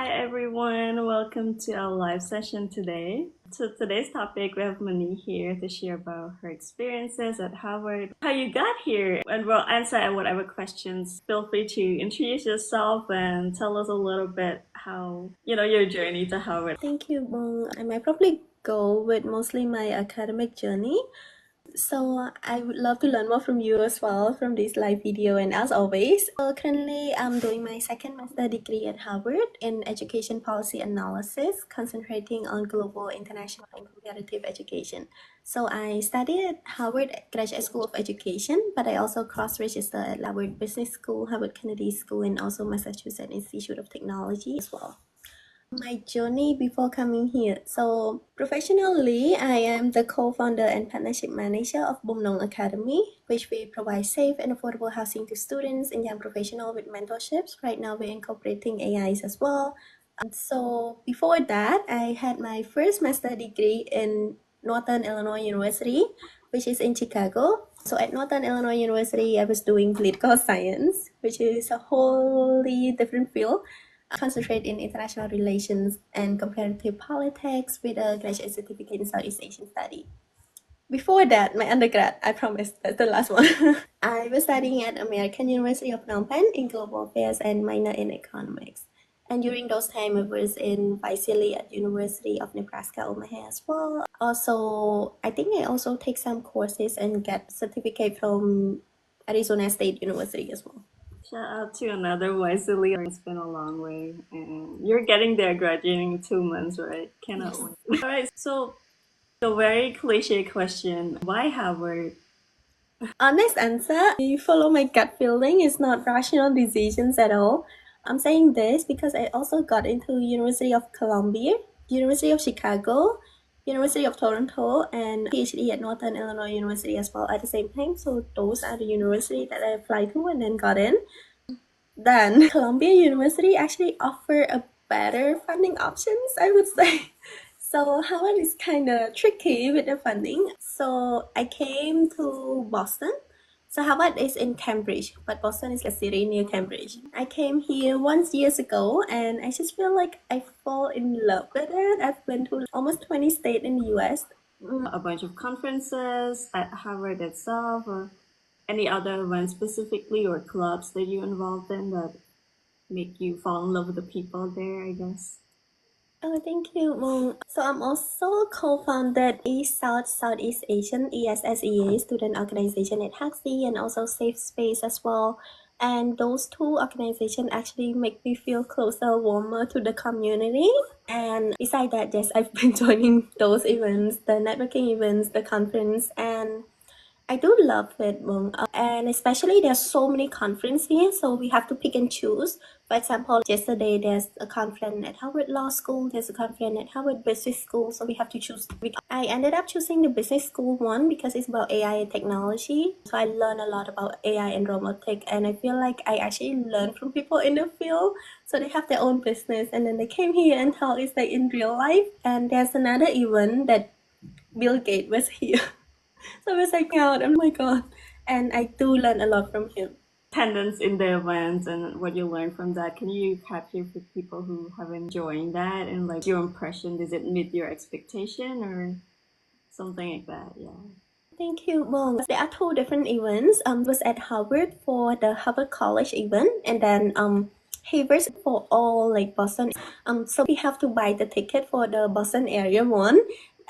Hi everyone, welcome to our live session today. So today's topic, we have Mony here to share about her experiences at Harvard, how you got here, and we'll answer whatever questions. Feel free to introduce yourself and tell us a little bit how, your journey to Harvard. Thank you, Mong. I might probably go with mostly my academic journey. So I would love to learn more from you as well from this live video, and as always. Currently I'm doing my second master degree at Harvard in education policy analysis, concentrating on global, international, and comparative education. So I studied at Harvard Graduate School of Education, but I also cross-registered at Harvard Business School, Harvard Kennedy School, and also Massachusetts Institute of Technology as well. My journey before coming here. So professionally, I am the co-founder and partnership manager of Bumnong Academy, which we provide safe and affordable housing to students and young professionals with mentorships. Right now, we're incorporating AIs as well. So before that, I had my first master degree in Northern Illinois University, which is in Chicago. So at Northern Illinois University, I was doing political science, which is a wholly different field. Concentrate in international relations and comparative politics with a graduate certificate in Southeast Asian study. Before that, my undergrad, I promise that's the last one. I was studying at American University of Phnom Penh in global affairs and minor in economics. And during those time, I was in Vicely at University of Nebraska, Omaha as well. Also, I think I also take some courses and get certificate from Arizona State University as well. Shout out to another Vicely. It's been a long way, and you're getting there, graduating in 2 months, right? Cannot Yes. wait. All right, so a very cliche question: why Harvard? Honest answer, I follow my gut feeling. It's not rational decisions at all. I'm saying this because I also got into University of Columbia, University of Chicago, University of Toronto, and PhD at Northern Illinois University as well at the same time. So those are the universities that I applied to and then got in. Then Columbia University actually offer a better funding options, I would say. So Harvard is kind of tricky with the funding. So I came to Boston. So Harvard is in Cambridge, but Boston is a city near Cambridge. I came here once years ago, and I just feel like I fall in love with it. I've been to almost 20 states in the US. A bunch of conferences at Harvard itself, or any other events specifically, or clubs that you involved in that make you fall in love with the people there, I guess. Oh, thank you, Mong. So I'm also co-founded East South Southeast Asian ESSEA student organization at Haxi and also Safe Space as well. And those two organizations actually make me feel closer, warmer to the community. And besides that, yes, I've been joining those events, the networking events, the conference, and I do love it, Mong. And especially there's so many conferences here, so we have to pick and choose. For example, yesterday there's a conference at Harvard Law School, there's a conference at Harvard Business School, so we have to choose. I ended up choosing the business school one because it's about AI and technology. So I learned a lot about AI and robotics, and I feel like I actually learn from people in the field. So they have their own business, and then they came here and talk it's like in real life. And there's another event that Bill Gates was here. So I was like, out, oh my god. And I do learn a lot from him. Attendance in the events and what you learned from that. Can you capture for people who haven't joined that and like your impression? Does it meet your expectation or something like that? Yeah. Thank you, Mong. There are two different events. Was at Harvard for the Harvard College event, and then Harvard for all like Boston. So we have to buy the ticket for the Boston area one.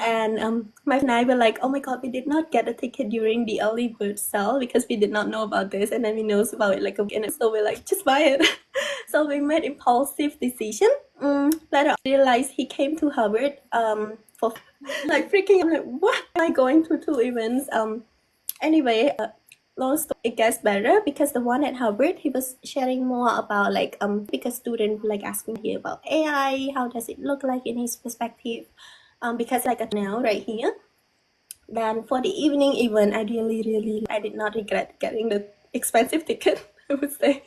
And my friend and I were like, oh my god, we did not get a ticket during the early bird sale because we did not know about this, and then we knows about it like a week, and so we're like, just buy it. So we made impulsive decision. Later I realized he came to Harvard for like freaking. I'm like, what am I going to two events? Anyway, long story, it gets better because the one at Harvard, he was sharing more about like because student like asking here about AI, how does it look like in his perspective, because like now right here. Then for the evening event, I really I did not regret getting the expensive ticket. I would say,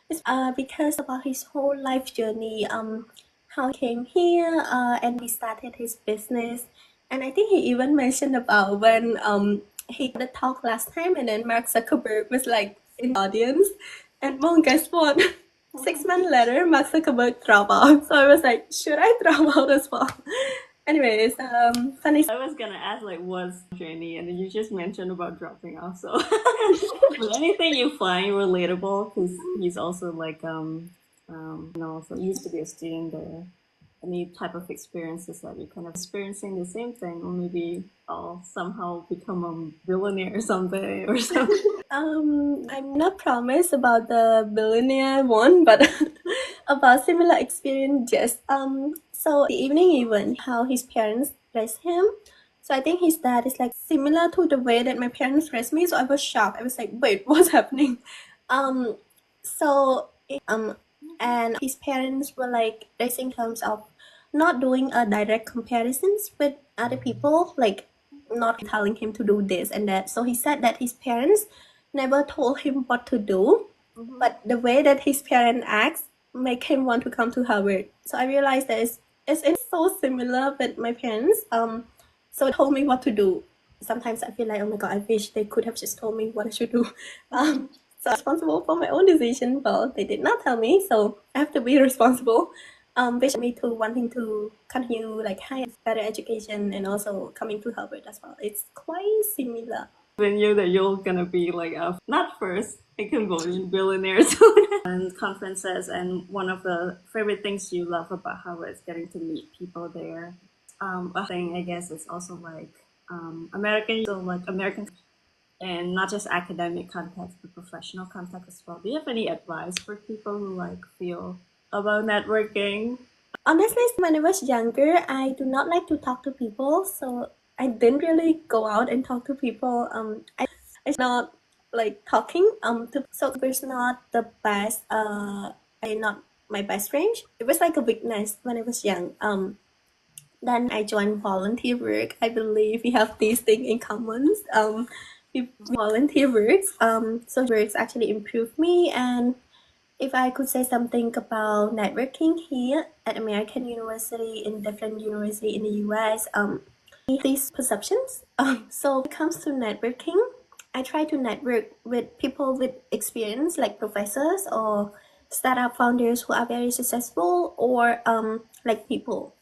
it's because about his whole life journey, how he came here, and he started his business, and I think he even mentioned about when he did the talk last time, and then Mark Zuckerberg was like in the audience, and Mom, guess what? 6 months later, Mark Zuckerberg dropped out. So I was like, should I drop out as well? Anyways, funny. I was gonna ask like what's journey, and then you just mentioned about dropping off. So, but anything you find relatable, because he's also like so he used to be a student there. Any type of experiences that you kind of experiencing the same thing, or maybe I'll somehow become a billionaire someday or something. I'm not promised about the billionaire one, but about similar experience, yes. So the evening event, how his parents raised him. So I think his dad is like similar to the way that my parents raised me. So I was shocked. I was like, wait, what's happening? So and his parents were like raising terms of not doing a direct comparisons with other people, like not telling him to do this and that. So he said that his parents never told him what to do, but the way that his parents acts make him want to come to Harvard. So I realized that it's so similar with my parents. So they told me what to do. Sometimes I feel like, oh my god, I wish they could have just told me what I should do. So I'm responsible for my own decision. Well, they did not tell me, so I have to be responsible. Which me to wanting to continue like higher better education and also coming to Harvard as well. It's quite similar. I knew that you're gonna be like not first a Cambodian billionaire soon. And conferences, and one of the favorite things you love about Harvard is getting to meet people there. A thing I guess is also like American, and not just academic context, but professional context as well. Do you have any advice for people who like feel about networking? Honestly, when I was younger, I do not like to talk to people, so I didn't really go out and talk to people. It's not like talking. So it was not the best. I not my best friend. It was like a weakness when I was young. Then I joined volunteer work. I believe we have these things in common. We volunteer works. So works actually improved me. And if I could say something about networking here at American University, in different university in the US, these perceptions. So when it comes to networking, I try to network with people with experience, like professors or startup founders who are very successful, or like people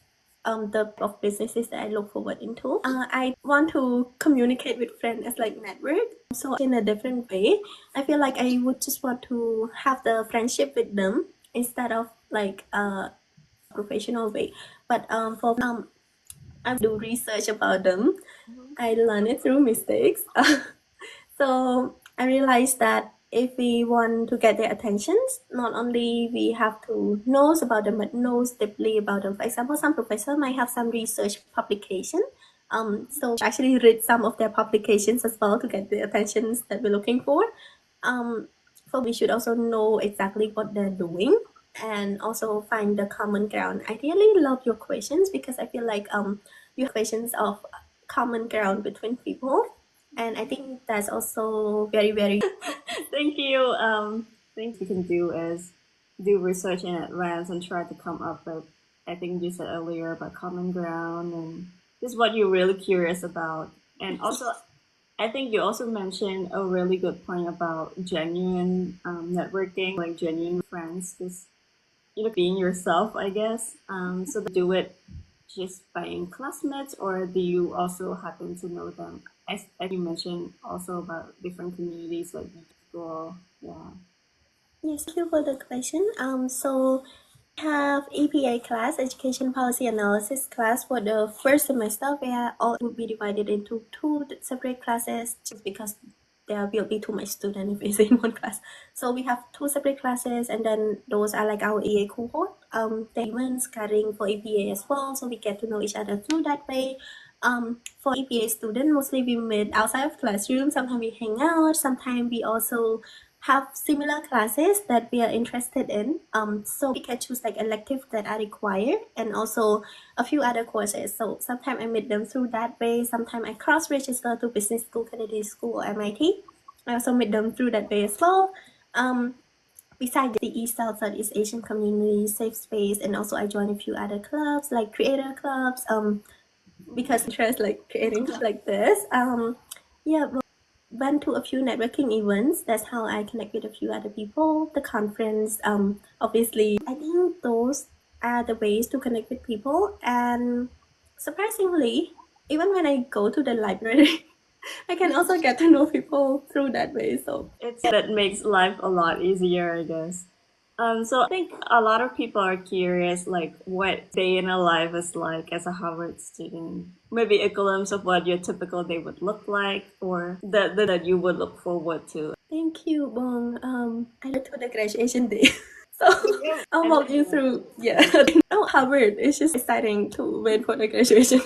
the of businesses that I look forward into. I want to communicate with friends as like network. So in a different way, I feel like I would just want to have the friendship with them instead of like a professional way. But for I do research about them. I learn it through mistakes. So I realized that if we want to get their attentions, not only we have to know about them, but knows deeply about them. For example, some professor might have some research publication. So actually read some of their publications as well to get the attentions that we're looking for. For we should also know exactly what they're doing and also find the common ground. I really love your questions because I feel like you have questions of common ground between people, and I think that's also very Thank you. Things you can do is do research in advance and try to come up with. I think you said earlier about common ground and just what you're really curious about. And also, I think you also mentioned a really good point about genuine networking, like genuine friends, just being yourself, I guess. So do it just by in classmates, or do you also happen to know them? As you mentioned also about different communities like school, yeah. Yes, thank you for the question. So we have EPA class, Education Policy Analysis class for the first semester, where all would be divided into two separate classes just because there will be too much student if it's in one class. So we have two separate classes, and then those are like our EA cohort. They even studying for EPA as well, so we get to know each other through that way. For EPA students, mostly we meet outside of classroom. Sometimes we hang out. Sometimes we also have similar classes that we are interested in. So we can choose like electives that are required and also a few other courses. So sometimes I meet them through that way. Sometimes I cross-register to business school, Kennedy School, or MIT. I also meet them through that way as well. Besides the East South Southeast Asian community, safe space, and also I joined a few other clubs like creator clubs. Because interest like creating like this. Yeah. went to a few networking events. That's how I connect with a few other people. The conference, obviously, I think those are the ways to connect with people. And surprisingly, even when I go to the library, I can also get to know people through that way. So that makes life a lot easier, I guess. So I think a lot of people are curious, like what day in a life is like as a Harvard student. Maybe a glimpse of what your typical day would look like, or that you would look forward to. thank you, Bong. I look to the graduation day. So I'll walk you through. Yeah. Oh, Harvard. It's just exciting to wait for the graduation.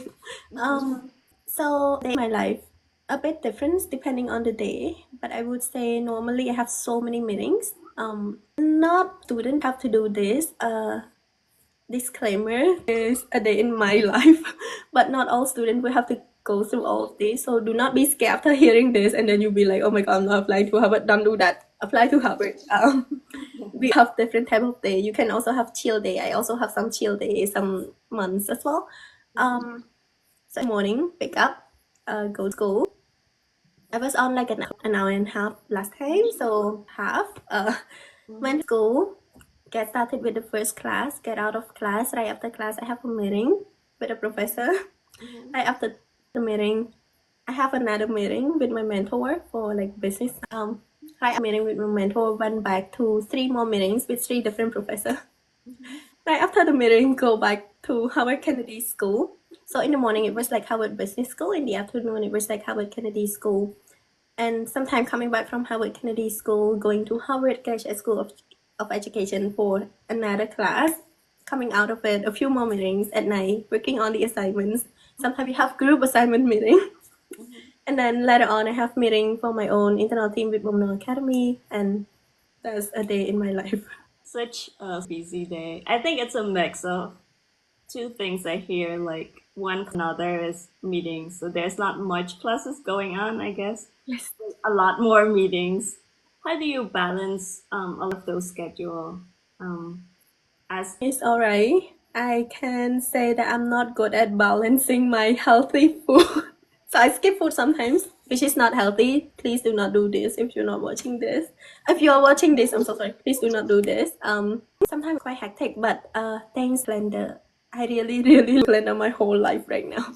So day in my life a bit different depending on the day, but I would say normally I have so many meetings. Not student have to do this. Disclaimer is a day in my life, but not all students will have to go through all of this. So do not be scared after hearing this, and then you'll be like, "Oh my god, I'm not applying to Harvard." Don't do that. Apply to Harvard. We have different type of day. You can also have chill day. I also have some chill days, some months as well. So in the morning, wake up, go to school. I was on like an hour and a half last time, so half. Went to school, get started with the first class, get out of class. Right after class, I have a meeting with a professor. Right after the meeting, I have another meeting with my mentor for like business. Right after meeting with my mentor, went back to 3 more meetings with 3 different professors. Right after the meeting, go back to Howard Kennedy School. So in the morning, it was like Howard Business School. In the afternoon, it was like Howard Kennedy School. And sometime coming back from Howard Kennedy School, going to Howard Graduate School of Education for another class. Coming out of it, a few more meetings at night, working on the assignments. Sometimes we have group assignment meeting. And then later on, I have meeting for my own internal team with Mony Academy. And that's a day in my life. Such a busy day. I think it's a mix of two things I hear, like one another is meetings. So there's not much classes going on, I guess. Yes. A lot more meetings. How do you balance all of those schedule? As It's alright. I can say that I'm not good at balancing my healthy food. So I skip food sometimes, which is not healthy. Please do not do this if you're not watching this. If you're watching this, I'm so sorry. Please do not do this. Sometimes quite hectic, but thanks blender. I really blender my whole life right now.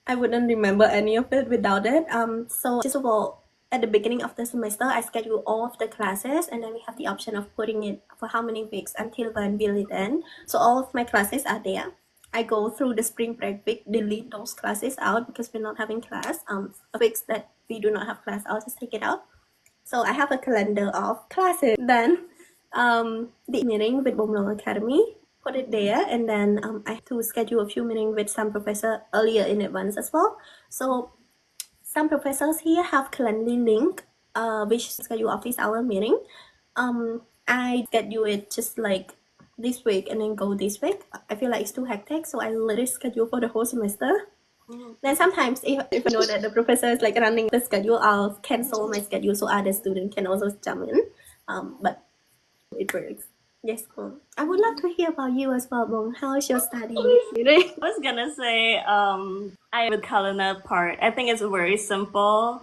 I wouldn't remember any of it without it. So just of all, at the beginning of the semester, I schedule all of the classes, and then we have the option of putting it for how many weeks until when will it end. So all of my classes are there. I go through the spring break week, delete those classes out because we're not having class. Weeks that we do not have class, I'll just take it out. So I have a calendar of classes. Then the meeting with Bomlong Academy, put it there, and then I have to schedule a few meetings with some professor earlier in advance as well. So some professors here have calendar link, which schedule office hour meeting. I schedule it just like this week and then go this week. I feel like it's too hectic, so I literally schedule for the whole semester. Then sometimes if I know that the professor is like running the schedule, I'll cancel my schedule so other students can also jump in. But it works. Yes, cool. I would love to hear about you as well, Bong. How is your study? I was gonna say, I with calendar part. I think it's very simple.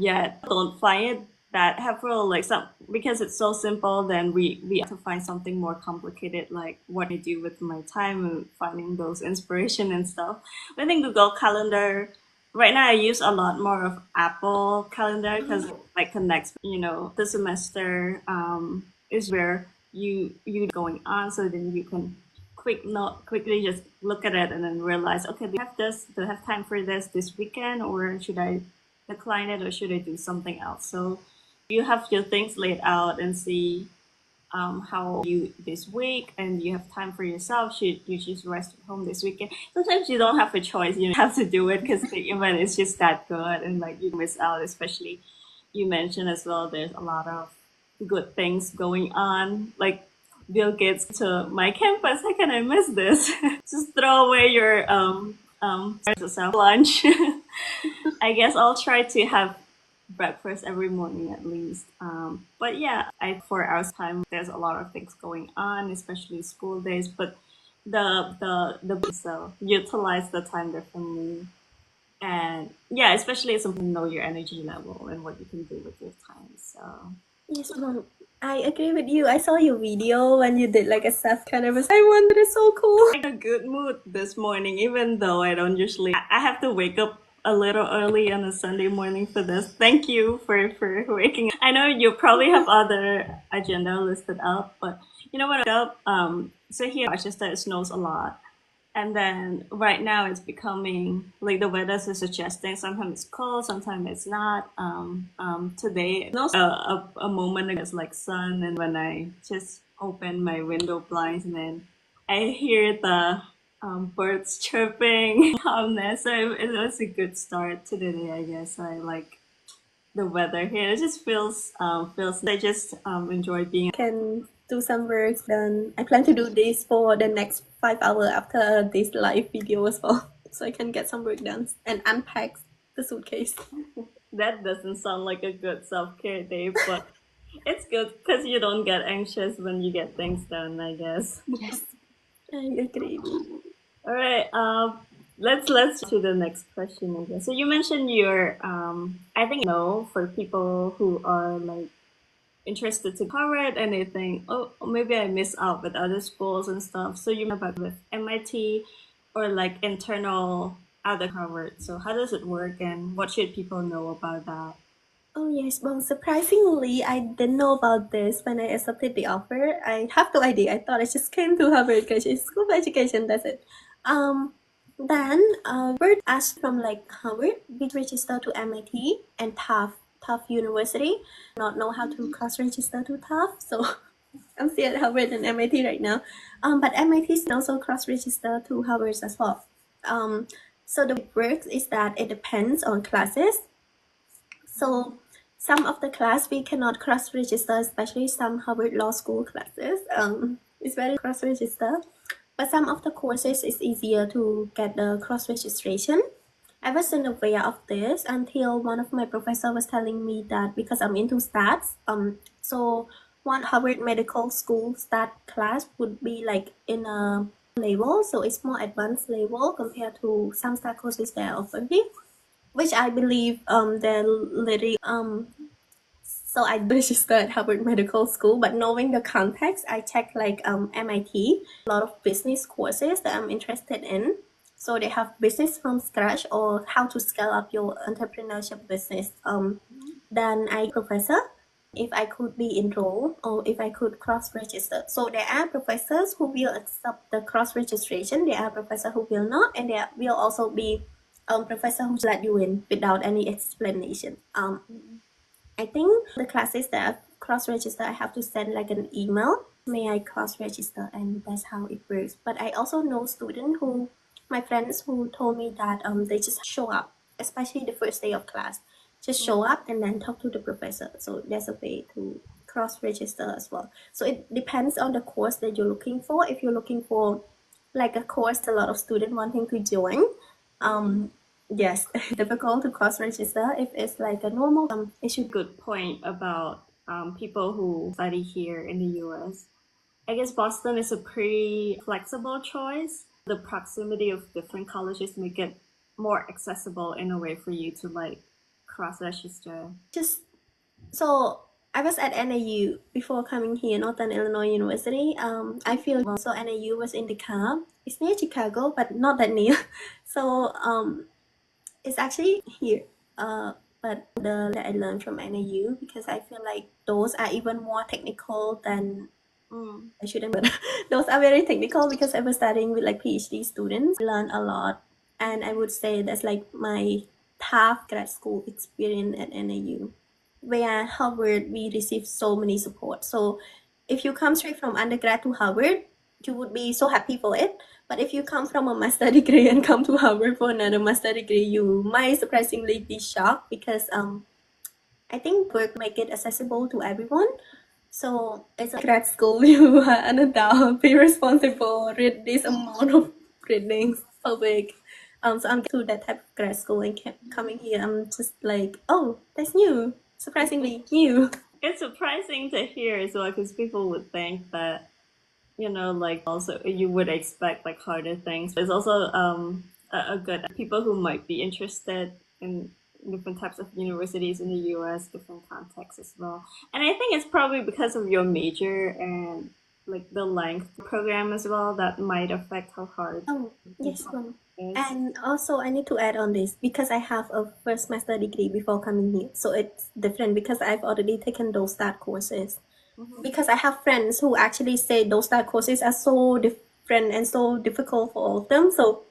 Yet don't find it that helpful. Like some because it's so simple, then we have to find something more complicated, like what I do with my time and finding those inspiration and stuff. But I think Google Calendar. Right now, I use a lot more of Apple Calendar because it like connects. The semester is where you going on, so then you can quickly just look at it and then realize, okay, do I have time for this weekend, or should I decline it, or should I do something else? So you have your things laid out and see how you this week, and you have time for yourself. Should you just rest at home this weekend? Sometimes you don't have a choice. You have to do it because the event is just that good, and like you miss out. Especially you mentioned as well. There's a lot of good things going on, like Bill Gates to my campus. How can I miss this? Just throw away your lunch. I guess I'll try to have breakfast every morning at least. But yeah, 4 hours time. There's a lot of things going on, especially school days. But the so utilize the time differently. And yeah, especially it's something to know your energy level and what you can do with your time. So Yes, Mom, I agree with you. I saw your video when you did like a self care. I wondered, it's so cool. I'm in a good mood this morning, even though I don't usually. I have to wake up a little early on a Sunday morning for this. Thank you for waking up. I know you probably have other agenda listed up, but you know what? I wake up. So here in Rochester, it snows a lot. And then right now it's becoming like the weather is suggesting sometimes it's cold, sometimes it's not. Today, no, a moment ago it's like sun, and when I just open my window blinds, and then I hear the birds chirping, calmness. So it was a good start to the day, I guess. I like the weather here. It just feels. I just enjoy being. Can do some work. Then I plan to do this for the next 5 hours after this live video as well, so I can get some work done and unpack the suitcase. That doesn't sound like a good self care day, but it's good because you don't get anxious when you get things done, I guess. Yes, I agree. All right. Let's to the next question, I guess. So you mentioned your I think you know for people who are like interested to cover it and they think, oh, maybe I miss out with other schools and stuff. So you about with MIT or like internal other Harvard. So how does it work and what should people know about that? Oh yes, well surprisingly I didn't know about this when I accepted the offer. I have no idea. I thought I just came to Harvard because it's school of education, that's it. Then Harvard asked from like Harvard, we register to MIT and Tufts University. Not know how to cross register to Tufts, so I'm still at Harvard and MIT right now. But MIT can also cross register to Harvard as well. So the way it works is that it depends on classes. So some of the class we cannot cross register, especially some Harvard Law School classes. It's very cross register, but some of the courses it's easier to get the cross registration. I wasn't aware of this until one of my professor was telling me that because I'm into stats, so one Harvard Medical School stat class would be like in a level, so it's more advanced level compared to some stat courses that are offered, which I believe they're literally so I registered at Harvard Medical School, but knowing the context, I checked like MIT, a lot of business courses that I'm interested in. So they have business from scratch or how to scale up your entrepreneurship business. Then I professor if I could be enrolled or if I could cross register. So there are professors who will accept the cross registration. There are professors who will not, and there will also be professor who let you in without any explanation. I think the classes that I cross register, I have to send like an email. May I cross register, and that's how it works. But I also know students who, my friends who told me that they just show up, especially the first day of class, just show up and then talk to the professor. So there's a way to cross register as well. So it depends on the course that you're looking for. If you're looking for like a course a lot of students wanting to join, yes, difficult to cross register. If it's like a normal issue. Good point about people who study here in the US. I guess Boston is a pretty flexible choice. The proximity of different colleges make it more accessible in a way for you to like cross register. Just so I was at NAU before coming here, Northern Illinois University. I feel so NAU was in DeKalb. It's near Chicago, but not that near. So it's actually here. But the that I learned from NAU because I feel like those are even more technical than I shouldn't, but those are very technical because I was studying with like PhD students. I learned a lot, and I would say that's like my top grad school experience at NAU. Where Harvard, we receive so many support. So if you come straight from undergrad to Harvard, you would be so happy for it. But if you come from a master degree and come to Harvard for another master degree, you might surprisingly be shocked because I think work make it accessible to everyone. So it's a grad school, you are an adult, be responsible, read this amount of readings per week. So I'm to that type of grad school and kept coming here. I'm just like, oh, that's new, surprisingly new. It's surprising to hear as well because people would think that, you know, like also you would expect like harder things. It's also a good people who might be interested in different types of universities in the US, different contexts as well. And I think it's probably because of your major and like the length program as well that might affect how hard Oh, yes, it ma'am. is. And also, I need to add on this because I have a first master degree before coming here. So it's different because I've already taken those start courses. Because I have friends who actually say those start courses are so different and so difficult for all of them. So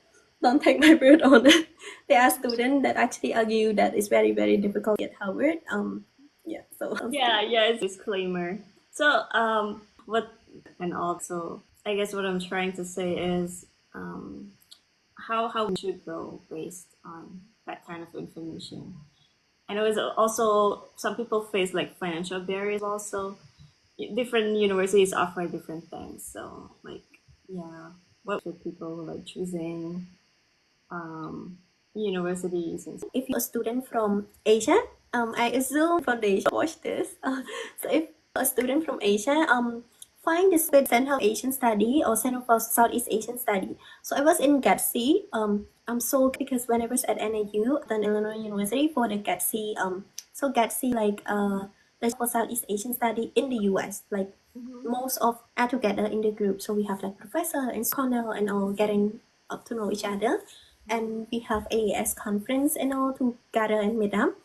don't take my word on it. There are students that actually argue that it's very, very difficult at Harvard. Yeah, so Yeah, it's a disclaimer. So, what and also, I guess what I'm trying to say is, how we should go based on that kind of information. I know it's also some people face like financial barriers. Also, different universities offer different things. So, like, yeah, what should people like choosing universities and if you're a student from Asia, I assume from the Asia watch this. So if you're a student from Asia, find this with Center of Asian Study or Center for Southeast Asian Study. So I was in GATC. I'm so because when I was at NAU, then Illinois University for the GATC. So GATC like the for Southeast Asian Study in the US. Like most of are together in the group. So we have like professor and Cornell and all getting up to know each other, and we have AAS conference and all to gather and meet up.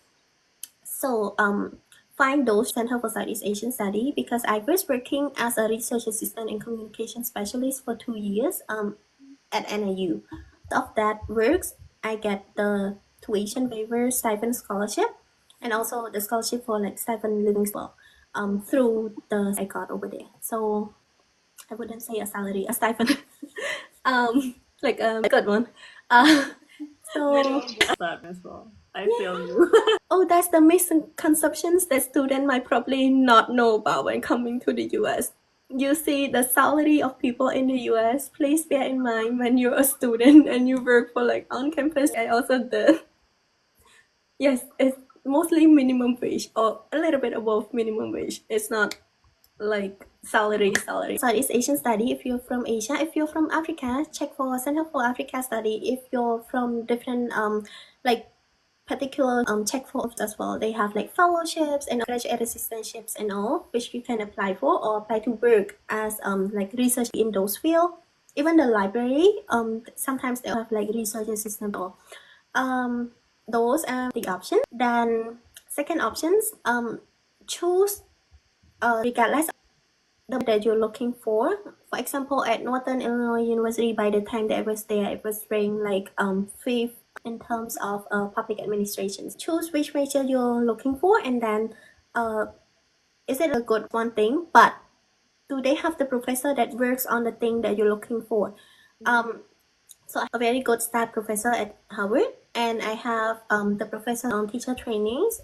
So find those Center for Southeast Asian Study because I was working as a research assistant and communication specialist for 2 years at NIU. Of that works, I get the tuition waiver stipend scholarship and also the scholarship for like stipend living as well through the I got over there. So I wouldn't say a salary, a stipend. Like a good one. So that as well. I feel you. oh, that's the misconceptions that students might probably not know about when coming to the US. You see the salary of people in the US. Please bear in mind when you're a student and you work for like on campus. I also did. Yes, it's mostly minimum wage or a little bit above minimum wage. It's not like salary. Southeast Asian study if you're from Asia. If you're from Africa, check for Center for Africa study. If you're from different like particular check for as well. They have like fellowships and graduate assistantships and all, which you can apply for or apply to work as like research in those field. Even the library, sometimes they have like research assistant or those are the options. Then second options, choose regardless the that you're looking for. For example, at Northern Illinois University, by the time that I was there, it was ranked like fifth in terms of public administration. Choose which major you're looking for, and then is it a good one thing? But do they have the professor that works on the thing that you're looking for? So I have a very good staff professor at Harvard, and I have the professor on teacher trainings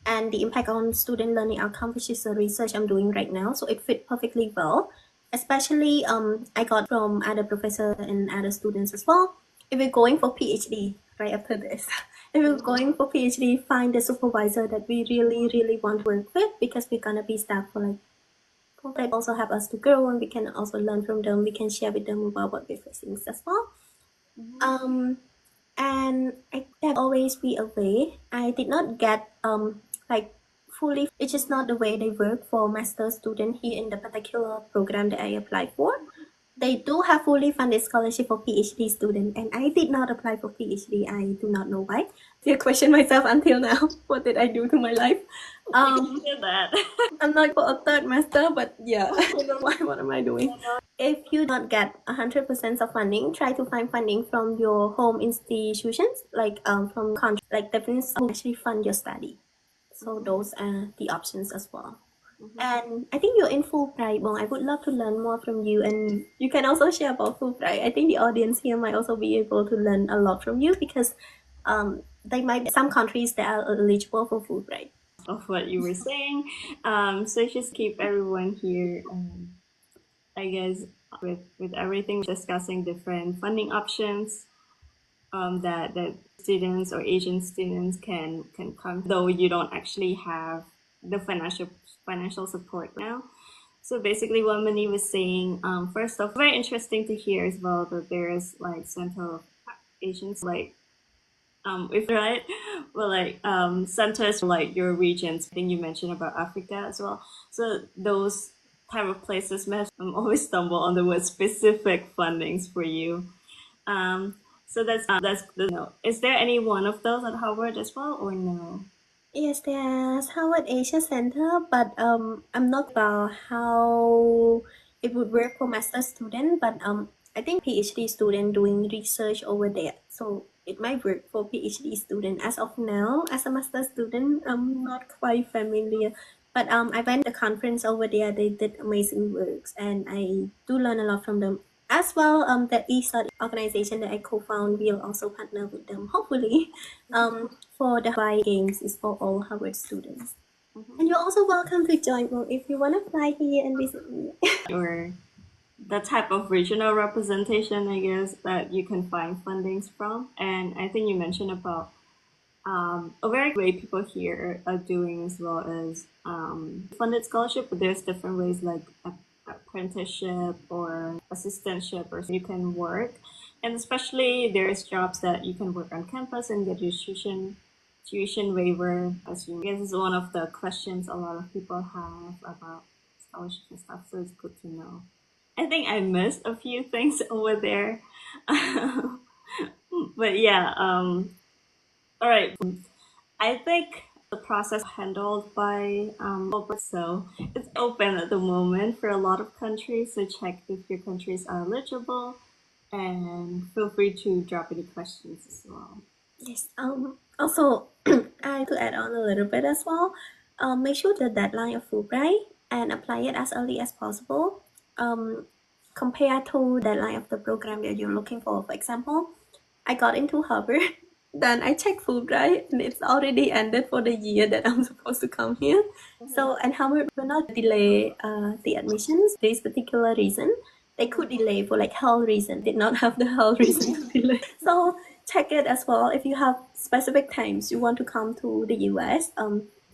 and the impact on student learning outcome, which is the research I'm doing right now. So it fit perfectly well. Especially I got from other professors and other students as well. If we're going for PhD right after this, if we're going for PhD, find the supervisor that we really, really want to work with because we're gonna be staff for like they also help us to grow and we can also learn from them. We can share with them about what we're facing as well. And I there always be a way. I did not get like fully. It's just not the way they work for master student here in the particular program that I applied for. They do have fully funded scholarship for PhD student, and I did not apply for PhD. I do not know why. I question myself until now. What did I do to my life? That. I'm not for a third master, but yeah, I don't know why. What am I doing? If you don't get 100% of funding, try to find funding from your home institutions, like from country, like definitely who actually fund your study. So those are the options as well. And I think you're in Fulbright, Bong. I would love to learn more from you, and you can also share about Fulbright. I think the audience here might also be able to learn a lot from you because there might be some countries that are eligible for Fulbright. Of what you were saying, so just keep everyone here. I guess with everything discussing different funding options that students or Asian students can come, though you don't actually have the financial support now. So basically, what Mony was saying, first off, very interesting to hear as well that there is like Center Asians, like if right, well, like centers for like your regions. I think you mentioned about Africa as well. So those type of places may always stumble on the word specific fundings for you. Um, so that's the no. Is there any one of those at Harvard as well, or no? Yes, there's Howard Asia Center, but I'm not about how it would work for master student, but I think PhD student doing research over there, so it might work for PhD student. As of now, as a master student, I'm not quite familiar, but I went to the conference over there. They did amazing works, and I do learn a lot from them. As well, the e-study organization that I co-found will also partner with them, hopefully. For the Hawaii Games is for all Harvard students. And you're also welcome to join well, if you want to fly here and visit me. Or the type of regional representation, I guess, that you can find fundings from. And I think you mentioned about a very way people here are doing as well as funded scholarship, but there's different ways like apprenticeship or assistantship, or you can work. And especially there's jobs that you can work on campus and get your tuition waiver. As you guess is one of the questions a lot of people have about scholarships and stuff, so it's good to know. I think I missed a few things over there. But yeah, all right. I think the process handled by Oprah, so it's open at the moment for a lot of countries. So check if your countries are eligible, and feel free to drop any questions as well. Yes. Also, I to add on a little bit as well. Make sure the deadline of Fulbright and apply it as early as possible. Compared to deadline of the program that you're looking for. For example, I got into Harvard, then I checked Fulbright, and it's already ended for the year that I'm supposed to come here. So, and Harvard will not delay the admissions. This particular reason, they could delay for like health reason. Did not have the health reason to delay. So check it as well. If you have specific times you want to come to the US,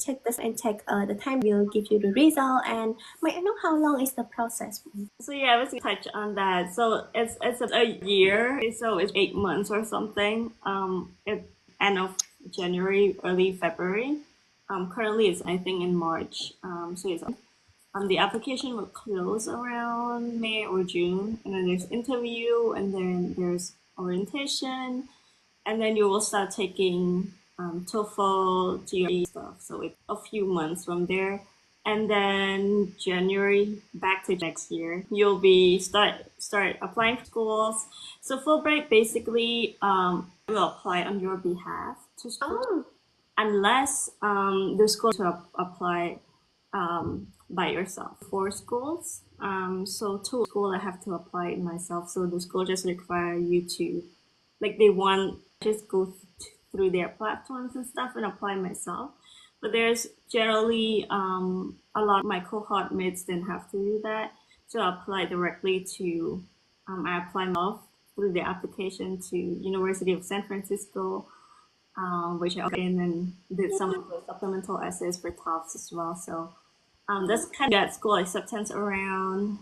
check this and check the time will give you the result. And might I know how long is the process? So yeah, I was gonna touch on that. So it's a year, so it's 8 months or something. At end of January, early February. Currently it's I think in March. So it's the application will close around May or June, and then there's interview, and then there's orientation, and then you will start taking TOEFL, GRE stuff. So it's a few months from there, and then January back to next year, you'll be start applying for schools. So Fulbright basically will apply on your behalf to school, unless the school to apply by yourself. 4 schools. So 2 schools I have to apply it myself. So the school just require you to, like they want just go through their platforms and stuff and apply myself. But there's generally a lot of my cohort mates didn't have to do that. So I apply directly to, I apply myself through the application to University of San Francisco, which I in and did some of the supplemental essays for TOEFs as well. So that's kind of at school acceptance around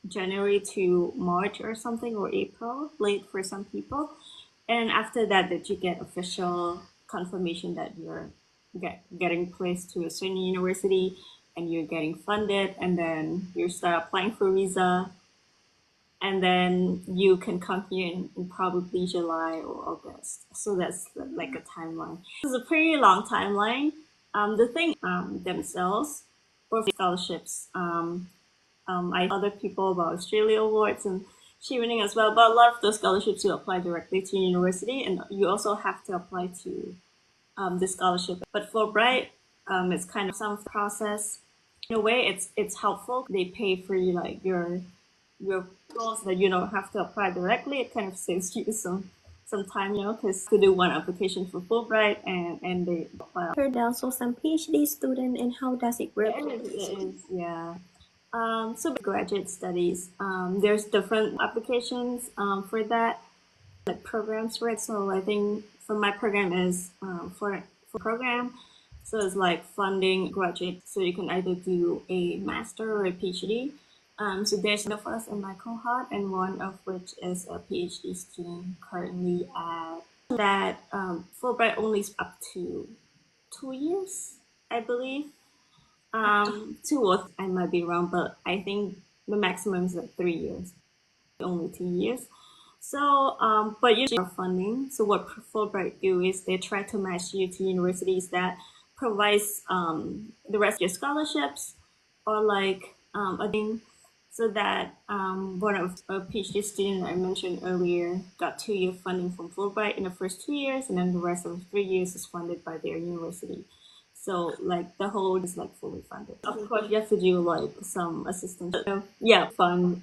January to March or something, or April, late for some people. And after that you get official confirmation that you're getting placed to a certain university and you're getting funded, and then you start applying for visa, and then you can come here in probably July or August. So that's like a timeline. It's a pretty long timeline. The thing themselves for scholarships. I other people about Australia awards and she winning as well, but a lot of those scholarships you apply directly to university, and you also have to apply to the scholarship. But Fulbright, it's kind of some process. In a way, it's helpful. They pay for you like your goals that you don't have to apply directly. It kind of saves you some time, because to do one application for Fulbright and they apply. Heard there also some PhD student, and how does it work? It is, yeah. So graduate studies, there's different applications for that, like programs for it. So I think for my program is for program, so it's like funding graduate. So you can either do a master or a PhD. So there's one of us in my cohort, and one of which is a PhD student currently at that Fulbright only is up to 2 years, I believe. 2 or I might be wrong, but I think the maximum is like 3 years, only 2 years. So, but usually for funding. So what Fulbright do is they try to match you to universities that provides the rest of your scholarships, or like a thing, so that one of a PhD student I mentioned earlier got 2 year funding from Fulbright in the first 2 years, and then the rest of the 3 years is funded by their university. So like the whole is like fully funded. Of course, you have to do like some assistance. Yeah, fund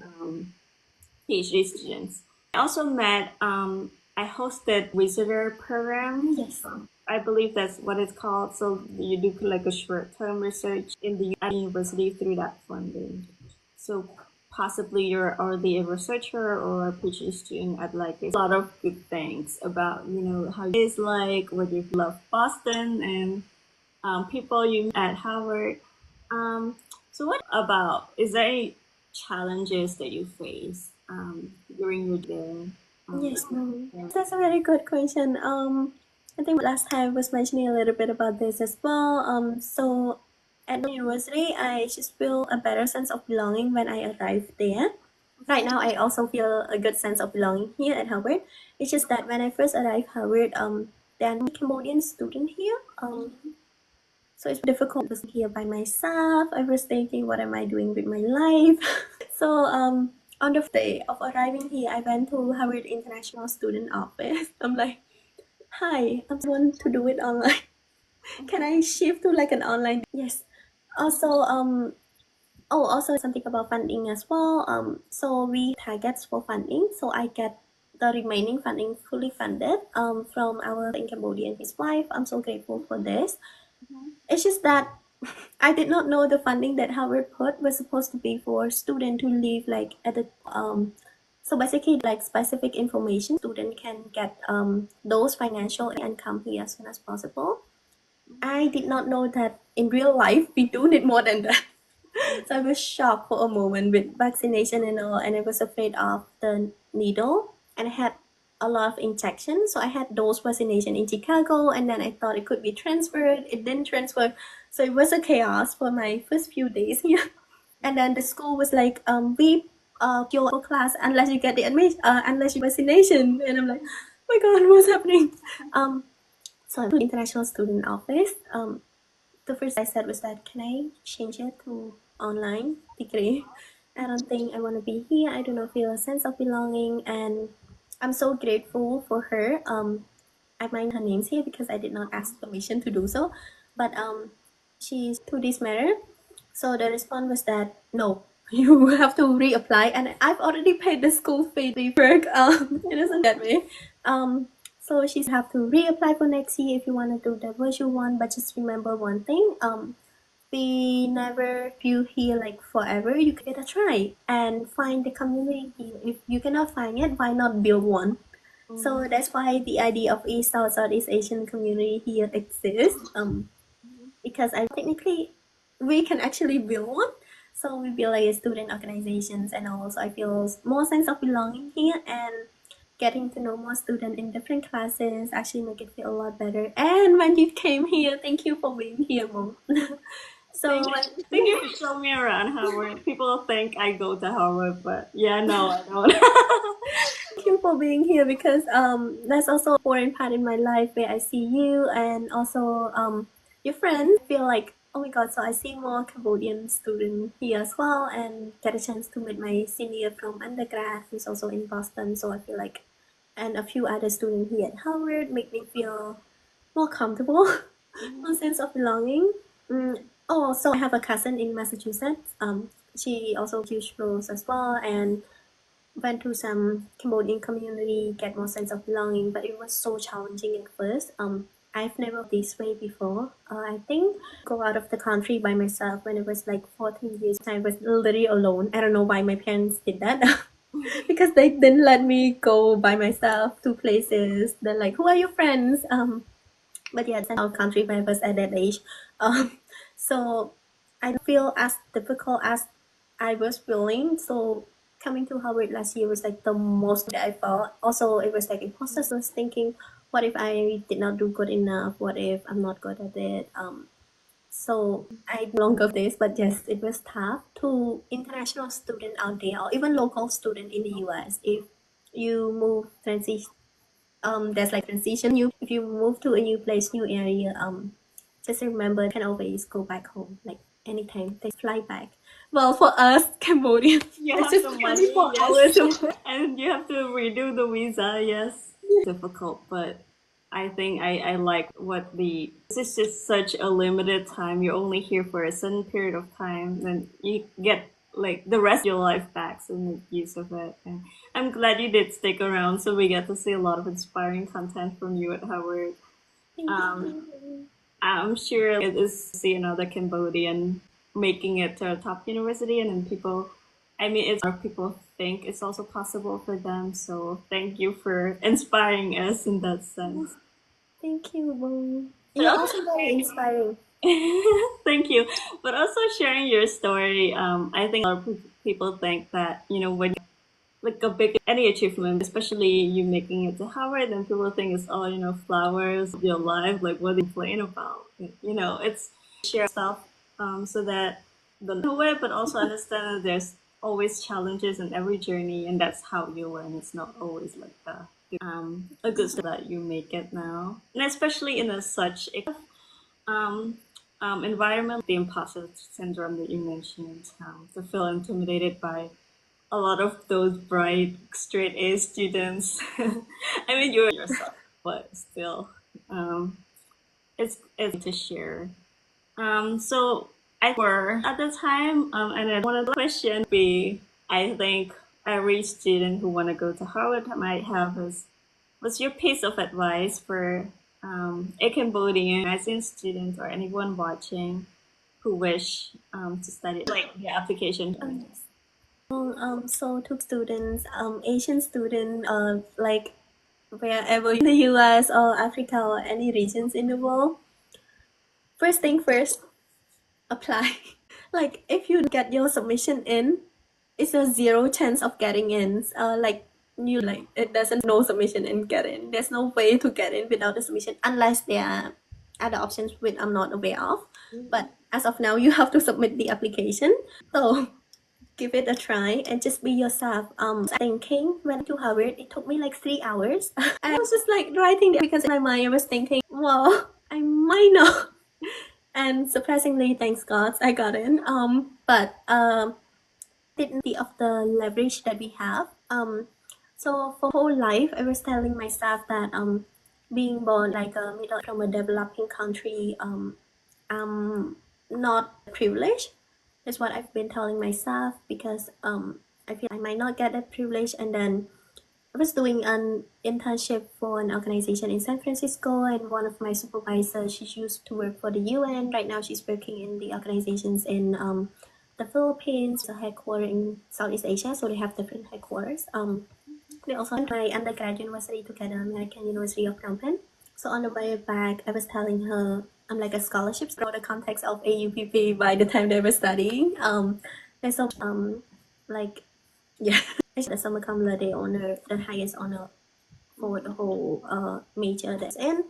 PhD students. I also met. I hosted visitor program. Yes. I believe that's what it's called. So you do like a short-term research in the university through that funding. So possibly you're already a researcher or a PhD student at like a lot of good things about how it is like, whether you love Boston and people you met at Harvard. So what about, is there any challenges that you face during your day? Yes, Yeah. that's a very good question. I think last time I was mentioning a little bit about this as well. So at the university, I just feel a better sense of belonging when I arrived there. Right now, I also feel a good sense of belonging here at Harvard. It's just that when I first arrived Harvard, there are no Cambodian students here. So it's difficult to here by myself. I was thinking, what am I doing with my life? So on the day of arriving here, I went to Harvard International Student Office. I'm like, hi, I want to do it online. Can I shift to like an online? Yes. Also, also something about funding as well. So we targets for funding. So I get the remaining funding fully funded from our in Cambodia and his wife. I'm so grateful for this. It's just that I did not know the funding that Harvard put was supposed to be for students who live like at the so basically like specific information student can get those financial income here as soon as possible. I did not know that in real life we do need more than that. So I was shocked for a moment with vaccination and all, and I was afraid of the needle, and I had a lot of injections. So I had dose vaccination in Chicago, and then I thought it could be transferred. It didn't transfer, so it was a chaos for my first few days here. And then the school was like, we your class unless you get the admission, unless you vaccination. And I'm like, oh my god, what's happening? So I went to international student office. The first I said was that, can I change it to online degree? I don't think I want to be here. I do not feel a sense of belonging, and I'm so grateful for her. I mind her names here because I did not ask permission to do so, but she's to this matter. So the response was that no, you have to reapply, and I've already paid the school fee to work. It isn't that way. So she have to reapply for next year if you want to do the virtual one. But just remember one thing. We never feel here like forever. You give it a try and find the community here. If you cannot find it, why not build one? So that's why the idea of East South Southeast Asian community here exists. Because I technically we can actually build one. So we build like student organizations, and also I feel more sense of belonging here, and getting to know more students in different classes actually make it feel a lot better. And when you came here, thank you for being here, Mom. So Thank you for showing me around Harvard. People think I go to Harvard, but yeah, no, I don't. thank you for being here because that's also an important part in my life where I see you and also your friends. I feel like, oh my god, so I see more Cambodian students here as well, and get a chance to meet my senior from undergrad who's also in Boston. So I feel like, and a few other students here at Harvard make me feel more comfortable, more sense of belonging. Oh, so I have a cousin in Massachusetts. She also huge roles as well, and went to some Cambodian community, get more sense of belonging, but it was so challenging at first. I've never this way before. I think go out of the country by myself when I was like 14 years. I was literally alone. I don't know why my parents did that. Because they didn't let me go by myself to places. They're like, who are your friends? But yeah, that's our country when I was at that age. So I feel as difficult as I was willing. So coming to Harvard last year was like the most that I felt. Also, it was like imposter. So I was thinking, what if I did not do good enough? What if I'm not good at it? So I no longer this, but yes, it was tough to international student out there or even local student in the US. If you move transition, there's like transition. You if you move to a new place, new area, just remember can always go back home. Like anytime they fly back. Well, for us Cambodians, You it's have just the money, 24 yes. hours. And you have to redo the visa, yes. Difficult, but I think I like what this is just such a limited time. You're only here for a certain period of time, then you get like the rest of your life back, so make use of it. And I'm glad you did stick around, so we get to see a lot of inspiring content from you at Howard. Thank Um, you. I'm sure it is to see another Cambodian making it to a top university, and then I mean, it's our people think it's also possible for them. So thank you for inspiring us in that sense. Thank you, Bo. But You're also also very inspiring. thank you. But also sharing your story. I think a lot of people think that when like a big any achievement, especially you making it to Howard, then people think it's all flowers of your life. Like what they complain about. It's share stuff so that the way, but also understand that there's always challenges in every journey, and that's how you learn. It's not always like a good stuff that you make it now, and especially in such a um, environment, the imposter syndrome that you mentioned, to feel intimidated by a lot of those bright straight A students. I mean, you're yourself, but still, it's to share. So I were at the time, and then one of the questions be, I think every student who want to go to Harvard might have is, what's your piece of advice for a Cambodian ASEAN student or anyone watching who wish to study like the application? So to students, Asian student, like wherever in the US or Africa or any regions in the world, first thing first, apply. Like if you get your submission in, it's a zero chance of getting in. Like it doesn't no submission and get in. There's no way to get in without the submission unless there are other options which I'm not aware of. But as of now, you have to submit the application. So give it a try and just be yourself. Thinking when to Harvard, it took me like 3 hours. I was just like writing there because in my mind I was thinking, well, I might not. And surprisingly, thanks God, I got in. But didn't see of the leverage that we have. So for whole life, I was telling myself that being born like a middle from a developing country, I'm not privileged. That's what I've been telling myself because I feel I might not get that privilege. And then I was doing an internship for an organization in San Francisco, and one of my supervisors, she used to work for the UN. Right now, she's working in the organizations in the Philippines, a headquarters in Southeast Asia, so they have different headquarters. We also went to my undergrad university together, American University of Phnom Penh. So on the way back, I was telling her I'm like a scholarship for the context of AUPP by the time they were studying. There's so like yeah, the summer cum laude honor, the highest honor for the whole major that's in.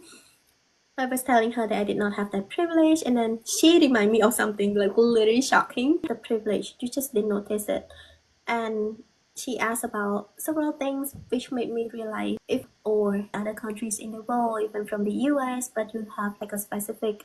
I was telling her that I did not have that privilege, and then she reminded me of something like literally shocking. The privilege, you just didn't notice it. And she asked about several things which made me realize if or other countries in the world, even from the US, but you have like a specific